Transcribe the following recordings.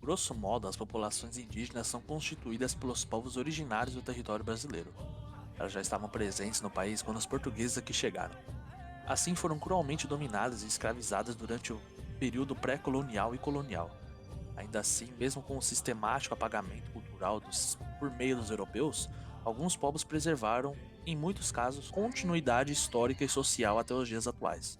Grosso modo, as populações indígenas são constituídas pelos povos originários do território brasileiro. Elas já estavam presentes no país quando os portugueses aqui chegaram. Assim foram cruelmente dominadas e escravizadas durante o período pré-colonial e colonial. Ainda assim, mesmo com o sistemático apagamento cultural por meio dos europeus, alguns povos preservaram, em muitos casos, continuidade histórica e social até os dias atuais.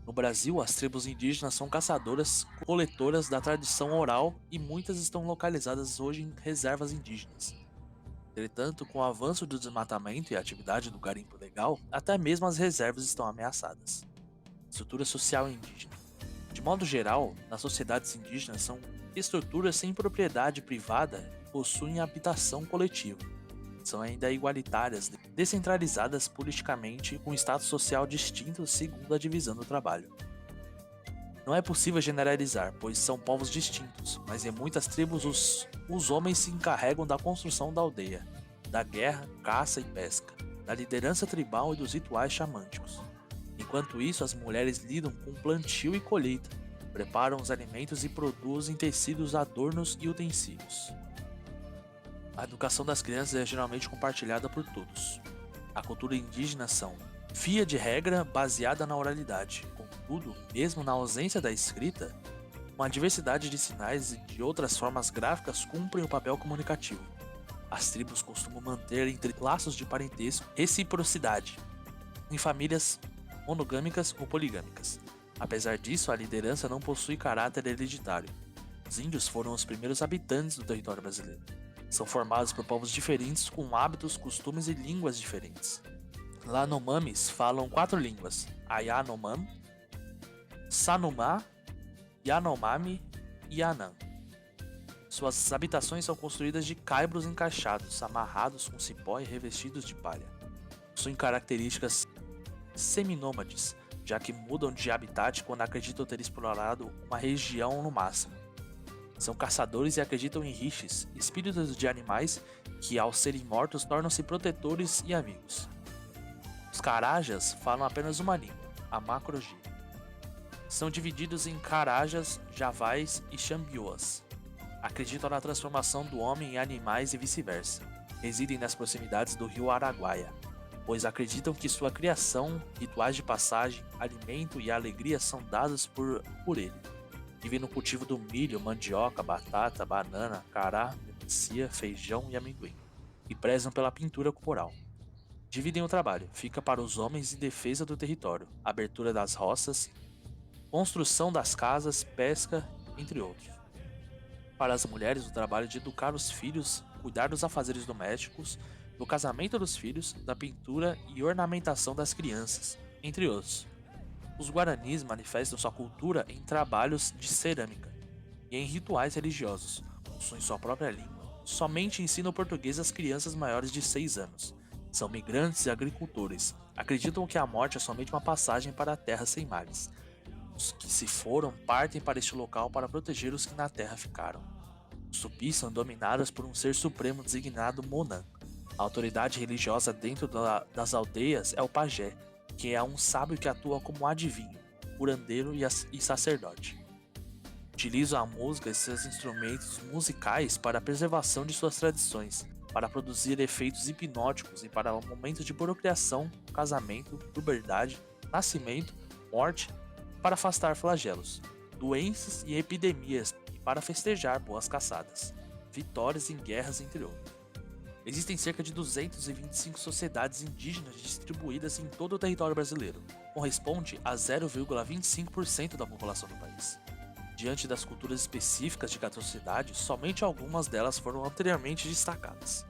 No Brasil, as tribos indígenas são caçadoras, coletoras da tradição oral e muitas estão localizadas hoje em reservas indígenas. Entretanto, com o avanço do desmatamento e a atividade do garimpo legal, até mesmo as reservas estão ameaçadas. Estrutura social indígena. De modo geral, nas sociedades indígenas são estruturas sem propriedade privada e possuem habitação coletiva. São ainda igualitárias, descentralizadas politicamente com status social distinto segundo a divisão do trabalho. Não é possível generalizar, pois são povos distintos, mas em muitas tribos os homens se encarregam da construção da aldeia, da guerra, caça e pesca, da liderança tribal e dos rituais xamânicos. Enquanto isso, as mulheres lidam com plantio e colheita, preparam os alimentos e produzem tecidos, adornos e utensílios. A educação das crianças é geralmente compartilhada por todos. A cultura indígena são, via de regra, baseada na oralidade. Contudo, mesmo na ausência da escrita, uma diversidade de sinais e de outras formas gráficas cumprem o papel comunicativo. As tribos costumam manter entre laços de parentesco reciprocidade, em famílias monogâmicas ou poligâmicas. Apesar disso, a liderança não possui caráter hereditário. Os índios foram os primeiros habitantes do território brasileiro. São formados por povos diferentes com hábitos, costumes e línguas diferentes. Lanomames falam 4 línguas: Ayanomam, Sanumá, Yanomami e Anã. Suas habitações são construídas de caibros encaixados, amarrados com cipó e revestidos de palha. Possuem características seminômades, já que mudam de habitat quando acreditam ter explorado uma região no máximo. São caçadores e acreditam em rixes, espíritos de animais que, ao serem mortos, tornam-se protetores e amigos. Os carajas falam apenas uma língua, a macrogi. São divididos em carajas, javais e xambioas. Acreditam na transformação do homem em animais e vice-versa. Residem nas proximidades do rio Araguaia, pois acreditam que sua criação, rituais de passagem, alimento e alegria são dados por ele. Vivem no cultivo do milho, mandioca, batata, banana, cará, melancia, feijão e amendoim, e prezam pela pintura corporal. Dividem o trabalho, fica para os homens em defesa do território, abertura das roças, construção das casas, pesca, entre outros. Para as mulheres, o trabalho de educar os filhos, cuidar dos afazeres domésticos, do casamento dos filhos, da pintura e ornamentação das crianças, entre outros. Os guaranis manifestam sua cultura em trabalhos de cerâmica e em rituais religiosos, possuem sua própria língua, somente ensinam português às crianças maiores de 6 anos. São migrantes e agricultores, acreditam que a morte é somente uma passagem para a terra sem mares. Os que se foram partem para este local para proteger os que na terra ficaram. Os tupis são dominados por um ser supremo designado Monan. A autoridade religiosa dentro das aldeias é o pajé, que é um sábio que atua como adivinho, curandeiro e sacerdote. Utilizam a música e seus instrumentos musicais para a preservação de suas tradições, para produzir efeitos hipnóticos e para momentos de procriação, casamento, puberdade, nascimento, morte, para afastar flagelos, doenças e epidemias e para festejar boas caçadas, vitórias em guerras, entre outros. Existem cerca de 225 sociedades indígenas distribuídas em todo o território brasileiro, corresponde a 0,25% da população do país. Diante das culturas específicas de cada sociedade, somente algumas delas foram anteriormente destacadas.